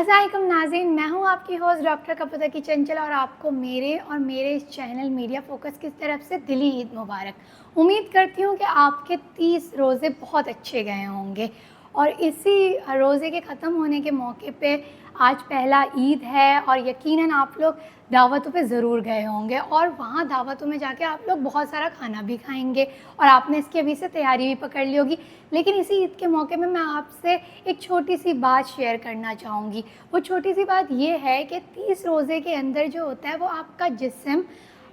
अस्सलामुअलैकुम नाज़रीन, मैं हूँ आपकी होस्ट डॉक्टर कपूर की चंचल और आपको मेरे और मेरे इस चैनल मीडिया फोकस की तरफ से दिली ईद मुबारक। उम्मीद करती हूँ कि आपके 30 रोज़े बहुत अच्छे गए होंगे और इसी रोज़े के ख़त्म होने के मौके पे आज पहला ईद है और यकीनन आप लोग दावतों पे ज़रूर गए होंगे और वहाँ दावतों में जाके आप लोग बहुत सारा खाना भी खाएंगे और आपने इसकी अभी से तैयारी भी पकड़ ली होगी। लेकिन इसी ईद के मौके में मैं आपसे एक छोटी सी बात शेयर करना चाहूँगी। वो छोटी सी बात ये है कि 30 रोज़े के अंदर जो होता है वो आपका जिस्म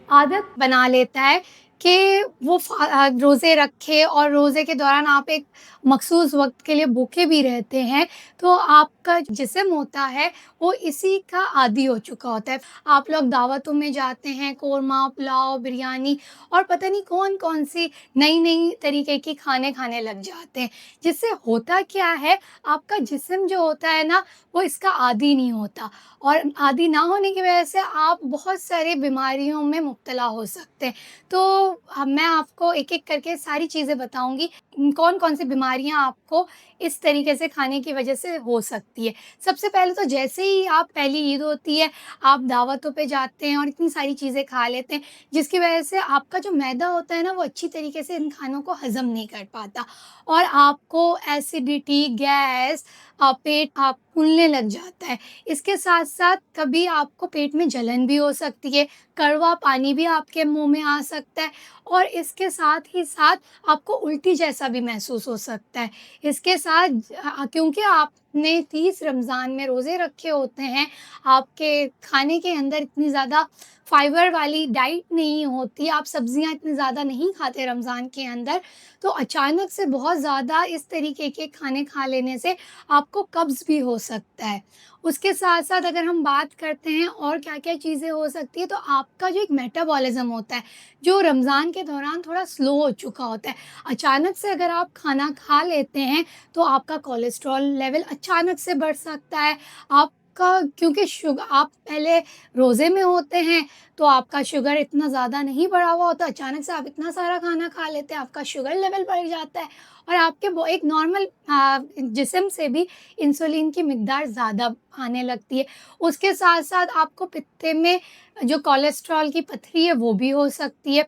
आदत बना लेता है कि वो रोज़े रखे और रोज़े के दौरान आप एक मखसूस वक़्त के लिए भूखे भी रहते हैं, तो आपका जिस्म होता है वो इसी का आदी हो चुका होता है। आप लोग दावतों में जाते हैं, कोरमा, पुलाव, बिरयानी और पता नहीं कौन-कौन सी नई-नई तरीके की खाने खाने लग जाते हैं, जिससे होता क्या है, आपका जिस्म जो होता है ना, वो इसका आदी नहीं होता और आदी ना होने की वजह से आप बहुत सारी बीमारियों में मुब्तला हो सकते हैं। तो मैं आपको एक-एक करके सारी चीज़ें बताऊँगी, कौन-कौन सी बीमारियाँ आपको इस तरीके से खाने की वजह से हो सकती है। सबसे पहले तो जैसे ही आप पहली ईद होती है, आप दावतों पे जाते हैं और इतनी सारी चीज़ें खा लेते हैं, जिसकी वजह से आपका जो मैदा होता है ना, वो अच्छी तरीके से इन खानों को हज़म नहीं कर पाता और आपको एसिडिटी, गैस पेट आप फूलने लग जाता है। इसके साथ-साथ कभी आपको पेट में जलन भी हो सकती है, कड़वा पानी भी आपके मुँह में आ सकता है और इसके साथ ही साथ आपको उल्टी जैसा भी महसूस हो सकता है। इसके साथ क्योंकि आपने 30 रमज़ान में रोज़े रखे होते हैं, आपके खाने के अंदर इतनी ज़्यादा फाइबर वाली डाइट नहीं होती, आप सब्ज़ियाँ इतनी ज़्यादा नहीं खाते रमज़ान के अंदर, तो अचानक से बहुत ज़्यादा इस तरीके के खाने खा लेने से आपको कब्ज़ भी हो सकता है। उसके साथ-साथ अगर हम बात करते हैं और क्या-क्या चीज़ें हो सकती हैं, तो आपका जो एक मेटाबॉलिज़्म होता है, जो रमज़ान के दौरान थोड़ा स्लो हो चुका होता है। अचानक से अगर आप खाना खा लेते हैं, तो आपका कोलेस्ट्रॉल लेवल अचानक से बढ़ सकता है। आपका क्योंकि आप पहले रोज़े में होते हैं, तो आपका शुगर इतना ज़्यादा नहीं बढ़ा हुआ होता, अचानक से आप इतना सारा खाना खा लेते हैं, आपका शुगर लेवल बढ़ जाता है और आपके वो एक नॉर्मल जिस्म से भी इंसुलिन की मिकदार ज़्यादा आने लगती है। उसके साथ-साथ आपको पित्ते में जो कोलेस्ट्रॉल की पथरी है वो भी हो सकती है।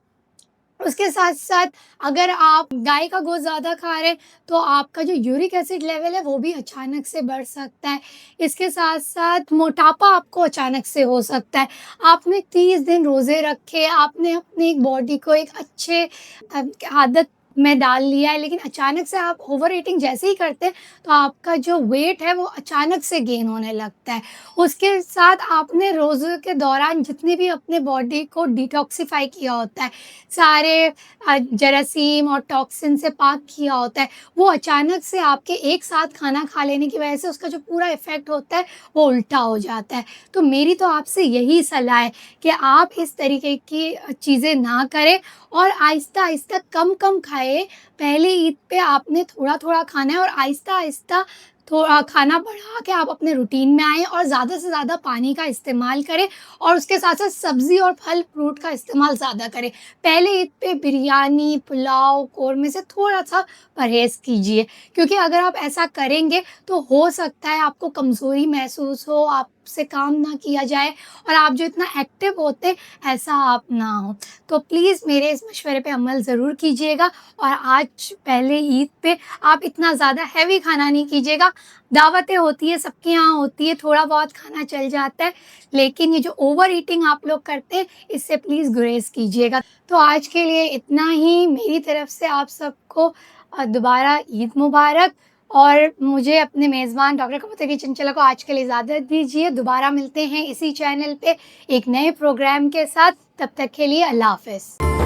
उसके साथ-साथ अगर आप गाय का गोश्त ज़्यादा खा रहे हैं, तो आपका जो यूरिक एसिड लेवल है वो भी अचानक से बढ़ सकता है। इसके साथ-साथ मोटापा आपको अचानक से हो सकता है। आपने 30 दिन रोज़े रखे, आपने अपनी बॉडी को एक अच्छे आदत में डाल लिया है, लेकिन अचानक से आप ओवर ईटिंग जैसे ही करते हैं, तो आपका जो वेट है वो अचानक से गेन होने लगता है। उसके साथ आपने रोज़े के दौरान जितनी भी अपने बॉडी को डिटॉक्सिफ़ाई किया होता है, सारे जरासीम और टॉक्सिन से पाक किया होता है, वो अचानक से आपके एक साथ खाना खा लेने की वजह से उसका जो पूरा इफ़ेक्ट होता है, वो उल्टा हो जाता है। तो मेरी तो आपसे यही सलाह है कि आप इस तरीके की चीज़ें ना करें और आहिस्ता-आहिस्ता कम-कम खाएँ। पहले ईद पे आपने थोड़ा-थोड़ा खाना है और आहिस्ता-आहिस्ता थोड़ा खाना बढ़ा के आप अपने रूटीन में आएँ और ज़्यादा से ज़्यादा पानी का इस्तेमाल करें और उसके साथ-साथ सब्ज़ी और फल-फ्रूट का इस्तेमाल ज़्यादा करें। पहले ईद पे बिरयानी, पुलाव, कोरमे से थोड़ा-सा परहेज़ कीजिए, क्योंकि अगर आप ऐसा करेंगे तो हो सकता है आपको कमज़ोरी महसूस हो, आपसे काम ना किया जाए और आप जो इतना एक्टिव होते हैं, ऐसा आप ना हो। तो प्लीज़ मेरे इस मशवरे पे अमल ज़रूर कीजिएगा और आज पहले ईद पे आप इतना ज़्यादा हेवी खाना नहीं कीजिएगा। दावतें होती हैं, सबके यहाँ होती है, थोड़ा बहुत खाना चल जाता है, लेकिन ये जो ओवर ईटिंग आप लोग करते हैं, इससे प्लीज़ गुरेज़ कीजिएगा। तो आज के लिए इतना ही, मेरी तरफ से आप सबको दोबारा ईद मुबारक और मुझे अपने मेज़बान डॉक्टर कपूर की चंचला को आज के लिए इजाज़त दीजिए। दोबारा मिलते हैं इसी चैनल पे एक नए प्रोग्राम के साथ, तब तक के लिए अल्लाह हाफ़िज़।